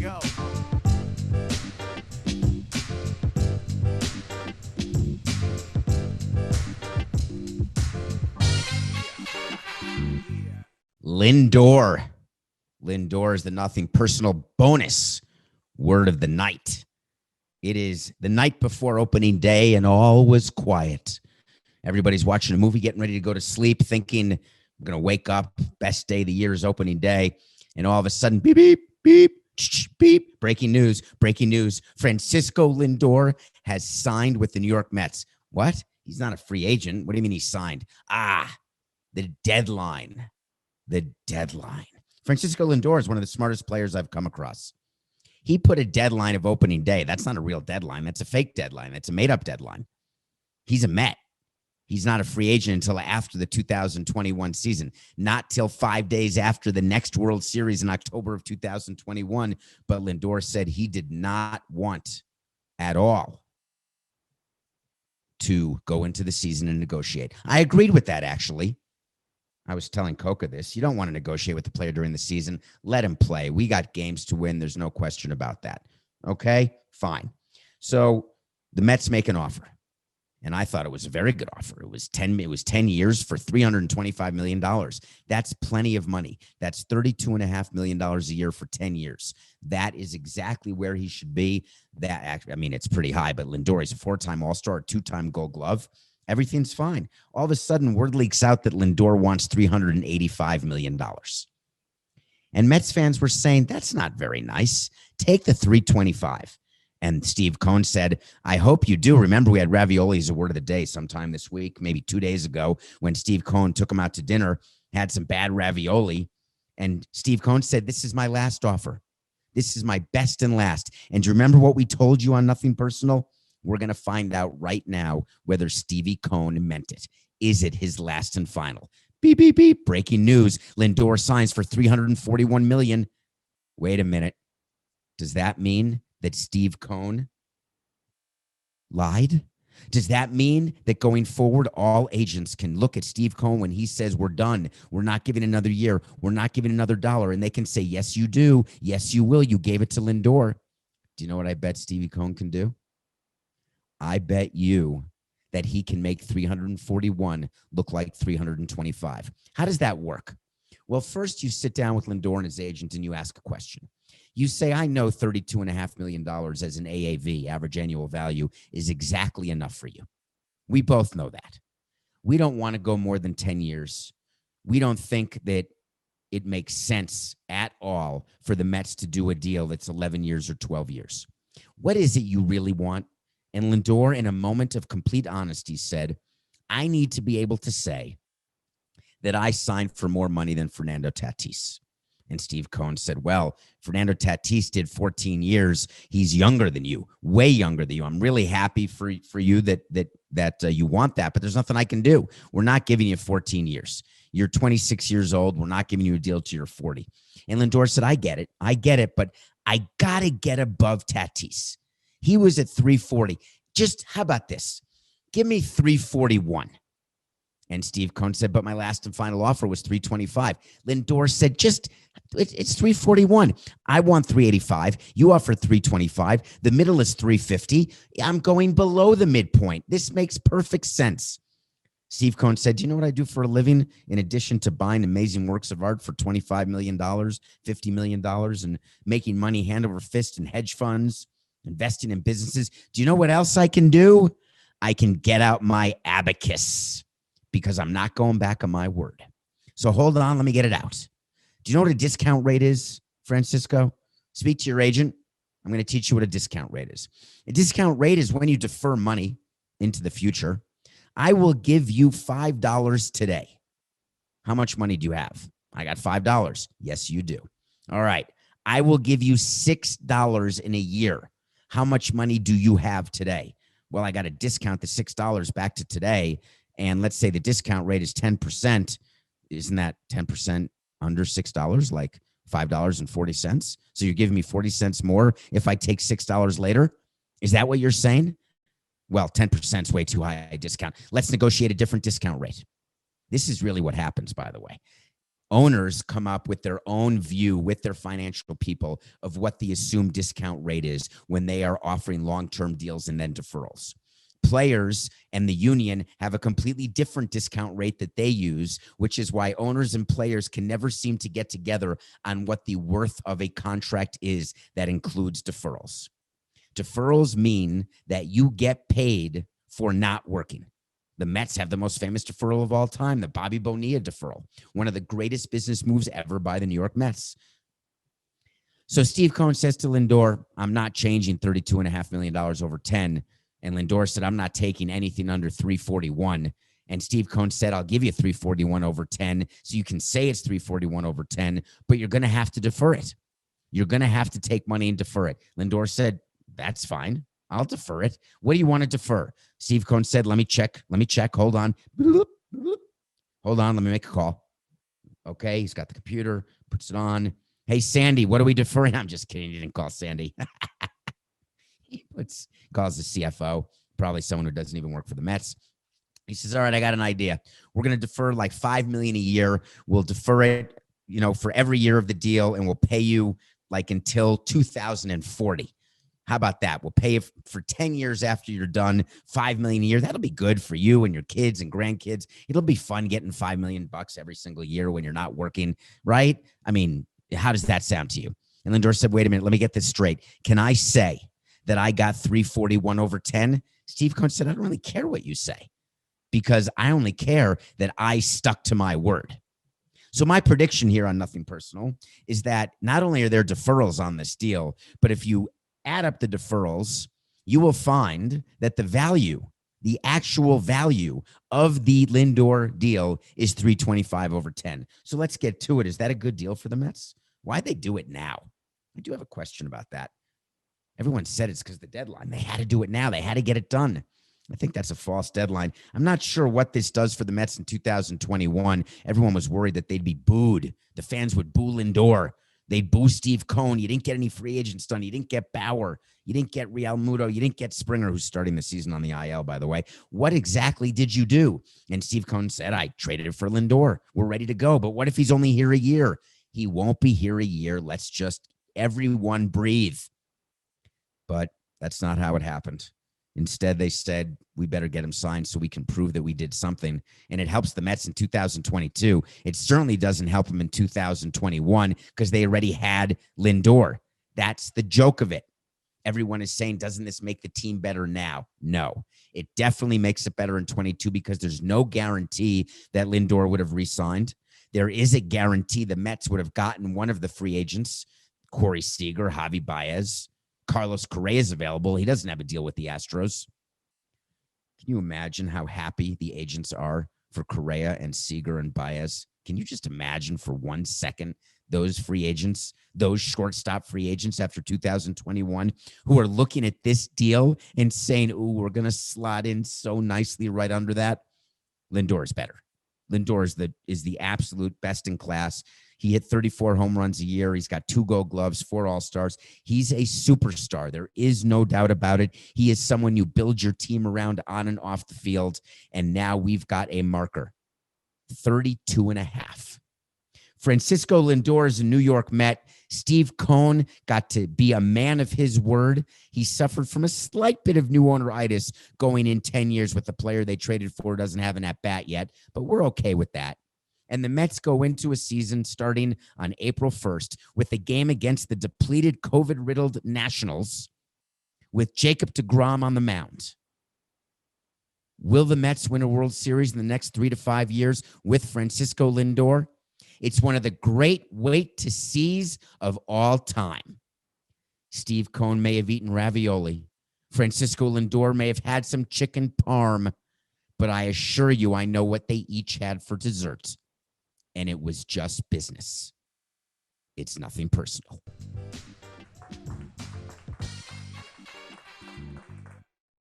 go. Lindor. Lindor is the nothing personal bonus word of the night. It is the night before opening day and all was quiet. Everybody's watching a movie, getting ready to go to sleep, thinking, I'm going to wake up, best day of the year is opening day. And all of a sudden, beep, beep, beep, beep, breaking news. Francisco Lindor has signed with the New York Mets. What? He's not a free agent. What do you mean he signed? The deadline. The deadline. Francisco Lindor is one of the smartest players I've come across. He put a deadline of opening day. That's not a real deadline. That's a fake deadline. That's a made-up deadline. He's a Met. He's not a free agent until after the 2021 season, not till 5 days after the next World Series in October of 2021. But Lindor said he did not want at all to go into the season and negotiate. I agreed with that, actually. I was telling Coca this. You don't want to negotiate with the player during the season. Let him play. We got games to win. There's no question about that. Okay, fine. So the Mets make an offer. And I thought it was a very good offer. It was 10 years for $325 million. That's plenty of money. That's $32.5 million a year for 10 years. That is exactly where he should be. It's pretty high, but Lindor is a 4-time All-Star, 2-time Gold Glove. Everything's fine. All of a sudden, word leaks out that Lindor wants $385 million. And Mets fans were saying, that's not very nice. Take the $325. And Steve Cohen said, I hope you do. Remember, we had ravioli as a word of the day sometime this week, maybe 2 days ago, when Steve Cohen took him out to dinner, had some bad ravioli. And Steve Cohen said, this is my last offer. This is my best and last. And do you remember what we told you on Nothing Personal? We're going to find out right now whether Stevie Cohen meant it. Is it his last and final? Beep, beep, beep. Breaking news. Lindor signs for $341 million. Wait a minute. Does that mean that Steve Cohen lied? Does that mean that going forward, all agents can look at Steve Cohen when he says, we're done, we're not giving another year, we're not giving another dollar, and they can say, yes, you do, yes, you will, you gave it to Lindor. Do you know what I bet Stevie Cohen can do? I bet you that he can make 341 look like 325. How does that work? Well, first you sit down with Lindor and his agent and you ask a question. You say, I know $32.5 million as an AAV, average annual value, is exactly enough for you. We both know that. We don't want to go more than 10 years. We don't think that it makes sense at all for the Mets to do a deal that's 11 years or 12 years. What is it you really want? And Lindor, in a moment of complete honesty, said, I need to be able to say that I signed for more money than Fernando Tatis. And Steve Cohen said, well, Fernando Tatis did 14 years. He's younger than you, way younger than you. I'm really happy for you that you want that, but there's nothing I can do. We're not giving you 14 years. You're 26 years old. We're not giving you a deal till you're 40. And Lindor said, I get it, but I got to get above Tatis. He was at 340. Just how about this? Give me 341. And Steve Cohen said, but my last and final offer was 325. Lindor said, it's 341. I want 385. You offer 325. The middle is 350. I'm going below the midpoint. This makes perfect sense. Steve Cohen said, do you know what I do for a living in addition to buying amazing works of art for $25 million, $50 million, and making money hand over fist in hedge funds, investing in businesses? Do you know what else I can do? I can get out my abacus, because I'm not going back on my word. So hold on, let me get it out. Do you know what a discount rate is, Francisco? Speak to your agent. I'm going to teach you what a discount rate is. A discount rate is when you defer money into the future. I will give you $5 today. How much money do you have? I got $5. Yes, you do. All right. I will give you $6 in a year. How much money do you have today? Well, I got to discount the $6 back to today. And let's say the discount rate is 10%. Isn't that 10% under $6, like $5.40? So you're giving me 40 cents more if I take $6 later? Is that what you're saying? Well, 10% is way too high a discount. Let's negotiate a different discount rate. This is really what happens, by the way. Owners come up with their own view with their financial people of what the assumed discount rate is when they are offering long-term deals and then deferrals. Players and the union have a completely different discount rate that they use, which is why owners and players can never seem to get together on what the worth of a contract is that includes deferrals. Deferrals mean that you get paid for not working. The Mets have the most famous deferral of all time, the Bobby Bonilla deferral, one of the greatest business moves ever by the New York Mets. So Steve Cohen says to Lindor, I'm not changing $32.5 million over 10. And Lindor said, I'm not taking anything under 341. And Steve Cohen said, I'll give you 341 over 10. So you can say it's 341 over 10, but you're going to have to defer it. You're going to have to take money and defer it. Lindor said, that's fine. I'll defer it. What do you want to defer? Steve Cohen said, let me check. Hold on. Hold on. Let me make a call. Okay. He's got the computer, puts it on. Hey, Sandy, what are we deferring? I'm just kidding. He didn't call Sandy. He calls the CFO, probably someone who doesn't even work for the Mets. He says, all right, I got an idea. We're going to defer like $5 million a year. We'll defer it, for every year of the deal, and we'll pay you like until 2040. How about that? We'll pay you for 10 years after you're done, $5 million a year. That'll be good for you and your kids and grandkids. It'll be fun getting $5 million every single year when you're not working, right? I mean, how does that sound to you? And Lindor said, wait a minute, let me get this straight. Can I say that I got 341 over 10? Steve Cohen said, I don't really care what you say, because I only care that I stuck to my word. So my prediction here on Nothing Personal is that not only are there deferrals on this deal, but if you add up the deferrals, you will find that the actual value of the Lindor deal is 325 over 10. So let's get to it. Is that a good deal for the Mets? Why'd they do it now? I do have a question about that. Everyone said it's because of the deadline. They had to do it now. They had to get it done. I think that's a false deadline. I'm not sure what this does for the Mets in 2021. Everyone was worried that they'd be booed. The fans would boo Lindor. They'd boo Steve Cohen. You didn't get any free agents done. You didn't get Bauer. You didn't get Real Muto. You didn't get Springer, who's starting the season on the IL, by the way. What exactly did you do? And Steve Cohen said, I traded it for Lindor. We're ready to go. But what if he's only here a year? He won't be here a year. Let's just everyone breathe. But that's not how it happened. Instead, they said, we better get him signed so we can prove that we did something. And it helps the Mets in 2022. It certainly doesn't help them in 2021 because they already had Lindor. That's the joke of it. Everyone is saying, doesn't this make the team better now? No, it definitely makes it better in 22 because there's no guarantee that Lindor would have re-signed. There is a guarantee the Mets would have gotten one of the free agents, Corey Seager, Javi Baez. Carlos Correa is available. He doesn't have a deal with the Astros. Can you imagine how happy the agents are for Correa and Seager and Baez? Can you just imagine for 1 second those free agents, those shortstop free agents after 2021 who are looking at this deal and saying, ooh, we're going to slot in so nicely right under that? Lindor is better. Lindor is the absolute best in class. He hit 34 home runs a year. He's got 2 Gold Gloves, 4 All-Stars. He's a superstar. There is no doubt about it. He is someone you build your team around on and off the field. And now we've got a marker, 32.5. Francisco Lindor is a New York Met. Steve Cohen got to be a man of his word. He suffered from a slight bit of new owneritis going in 10 years with the player they traded for, doesn't have an at-bat yet, but we're okay with that. And the Mets go into a season starting on April 1st with a game against the depleted, COVID-riddled Nationals with Jacob deGrom on the mound. Will the Mets win a World Series in the next 3 to 5 years with Francisco Lindor? It's one of the great wait-to-sees of all time. Steve Cohen may have eaten ravioli. Francisco Lindor may have had some chicken parm. But I assure you, I know what they each had for dessert. And it was just business. It's nothing personal.